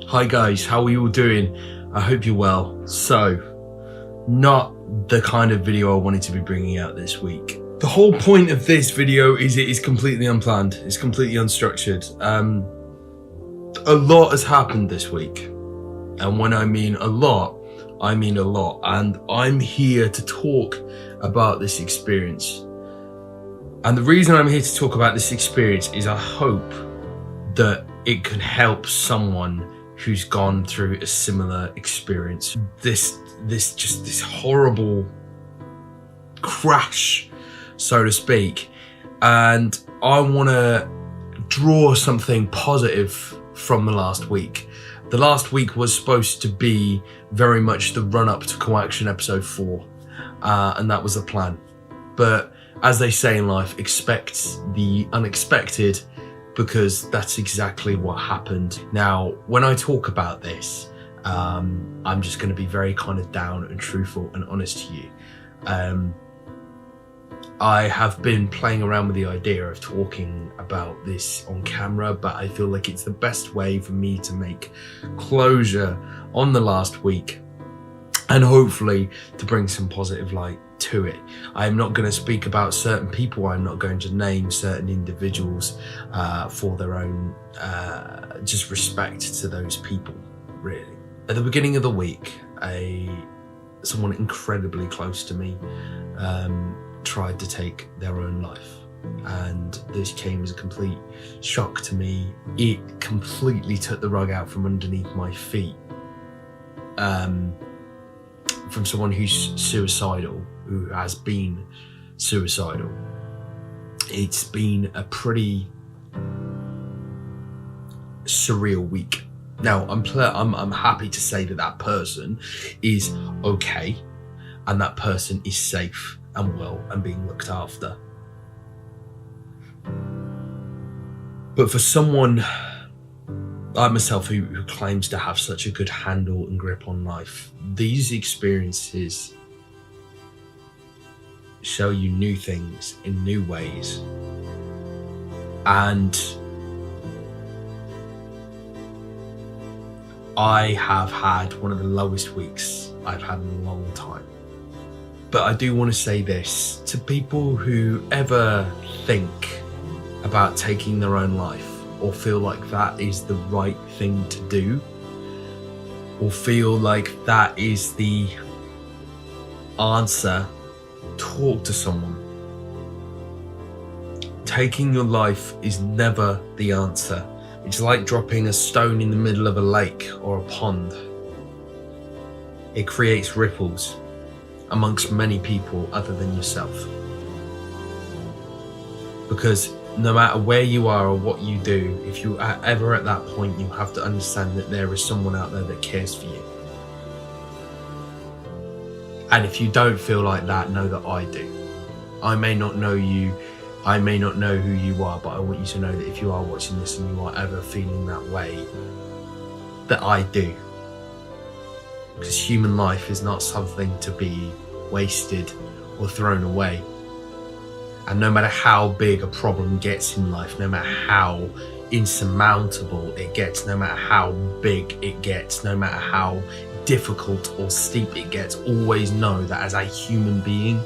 Hi guys, how are you all doing? I hope you're well. So, not the kind of video I wanted to be bringing out this week. The whole point of this video is it is completely unplanned. It's completely unstructured. A lot has happened this week. And when I mean a lot, I mean a lot. And I'm here to talk about this experience. And the reason I'm here to talk about this experience is I hope that it can help someone who's gone through a similar experience. This horrible crash, so to speak. And I want to draw something positive from the last week. The last week was supposed to be very much the run-up to Coaction episode 4, and that was the plan. But as they say in life, expect the unexpected, because that's exactly what happened. Now, when I talk about this, I'm just going to be very kind of down and truthful and honest to you. I have been playing around with the idea of talking about this on camera, but I feel like it's the best way for me to make closure on the last week and hopefully to bring some positive light to it. I'm not going to speak about certain people. I'm not going to name certain individuals for their own just respect to those people, really. At the beginning of the week, someone incredibly close to me tried to take their own life, and this came as a complete shock to me. It completely took the rug out from underneath my feet. From someone who's suicidal, who has been suicidal. It's been a pretty surreal week. Now, I'm happy to say that that person is okay, and that person is safe and well and being looked after. But for someone like myself who claims to have such a good handle and grip on life, these experiences show you new things in new ways. And I have had one of the lowest weeks I've had in a long time. But I do want to say this to people who ever think about taking their own life, or feel like that is the right thing to do, or feel like that is the answer. Talk to someone. Taking your life is never the answer. It's like dropping a stone in the middle of a lake or a pond. It creates ripples amongst many people other than yourself. Because no matter where you are or what you do, if you are ever at that point, you have to understand that there is someone out there that cares for you. And if you don't feel like that, know that I do. I may not know you, I may not know who you are, but I want you to know that if you are watching this and you are ever feeling that way, that I do. Because human life is not something to be wasted or thrown away. And no matter how big a problem gets in life, no matter how insurmountable it gets, no matter how big it gets, no matter how difficult or steep it gets, always know that as a human being,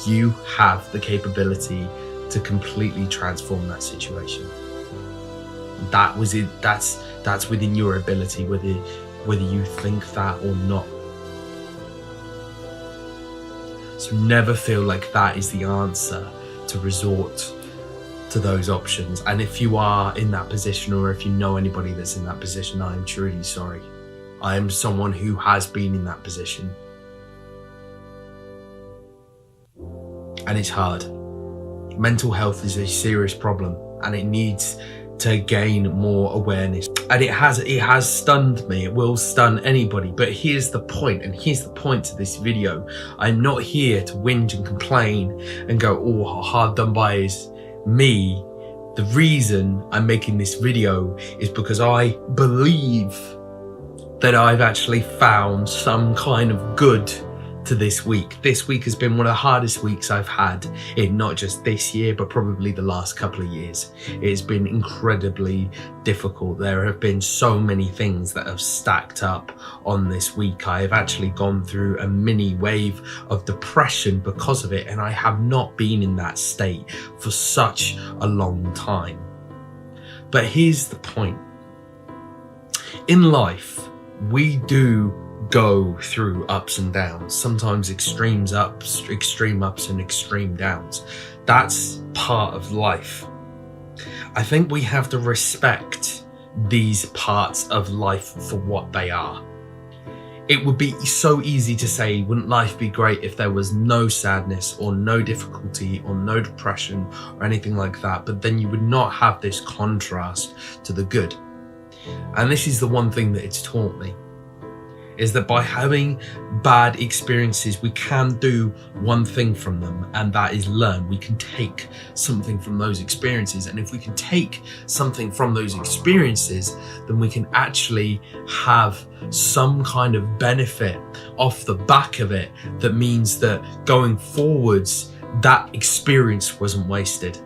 you have the capability to completely transform that situation. That was it. That's within your ability, whether you think that or not. So never feel like that is the answer, to resort to those options. And if you are in that position, or if you know anybody that's in that position, I am truly sorry. I am someone who has been in that position. And it's hard. Mental health is a serious problem, and it needs to gain more awareness. And it has stunned me. It will stun anybody. But here's the point, and here's the point to this video. I'm not here to whinge and complain and go, oh, how hard done by is me. The reason I'm making this video is because I believe that I've actually found some kind of good to this week. This week has been one of the hardest weeks I've had in not just this year, but probably the last couple of years. It's been incredibly difficult. There have been so many things that have stacked up on this week. I have actually gone through a mini wave of depression because of it, and I have not been in that state for such a long time. But here's the point. In life, we do go through ups and downs, sometimes extreme ups and extreme downs. That's part of life. I think we have to respect these parts of life for what they are. It would be so easy to say, wouldn't life be great if there was no sadness or no difficulty or no depression or anything like that? But then you would not have this contrast to the good. And this is the one thing that it's taught me, is that by having bad experiences, we can do one thing from them, and that is learn. We can take something from those experiences. And if we can take something from those experiences, then we can actually have some kind of benefit off the back of it that means that going forwards, that experience wasn't wasted.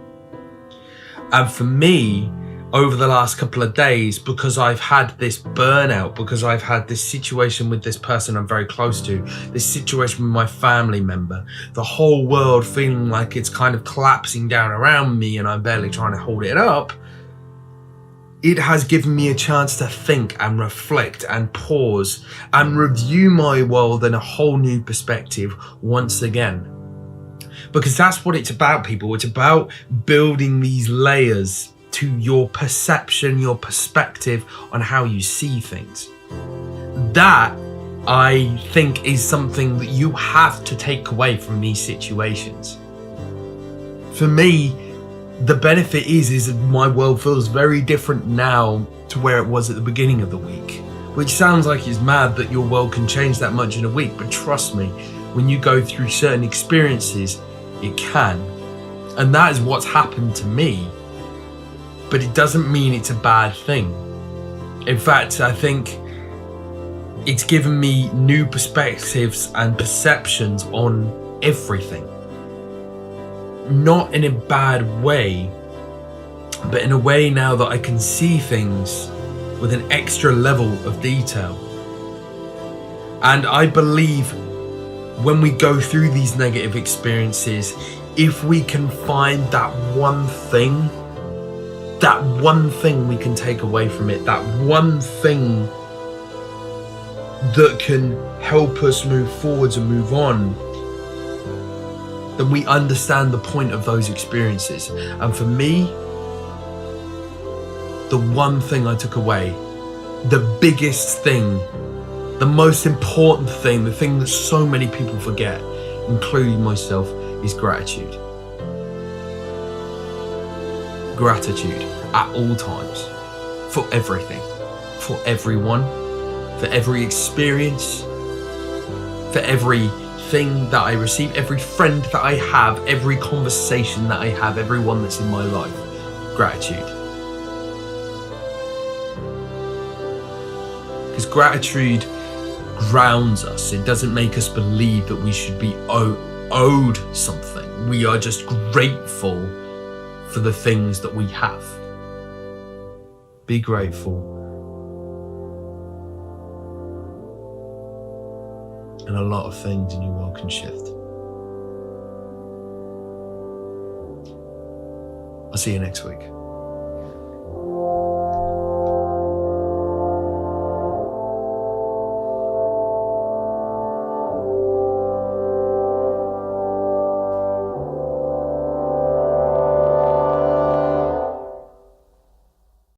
And for me, over the last couple of days, because I've had this burnout, because I've had this situation with this person I'm very close to, this situation with my family member, the whole world feeling like it's kind of collapsing down around me and I'm barely trying to hold it up, it has given me a chance to think and reflect and pause and review my world in a whole new perspective once again. Because that's what it's about, people. It's about building these layers to your perception, your perspective on how you see things. That, I think, is something that you have to take away from these situations. For me, the benefit is that my world feels very different now to where it was at the beginning of the week, which sounds like it's mad that your world can change that much in a week, but trust me, when you go through certain experiences, it can. And that is what's happened to me. But it doesn't mean it's a bad thing. In fact, I think it's given me new perspectives and perceptions on everything. Not in a bad way, but in a way now that I can see things with an extra level of detail. And I believe when we go through these negative experiences, if we can find that one thing we can take away from it, that one thing that can help us move forwards and move on, then we understand the point of those experiences. And for me, the one thing I took away, the biggest thing, the most important thing, the thing that so many people forget, including myself, is gratitude. Gratitude at all times, for everything, for everyone, for every experience, for everything that I receive, every friend that I have, every conversation that I have, everyone that's in my life. Gratitude. Because gratitude grounds us. It doesn't make us believe that we should be owed something. We are just grateful for the things that we have. Be grateful. And a lot of things in your world can shift. I'll see you next week.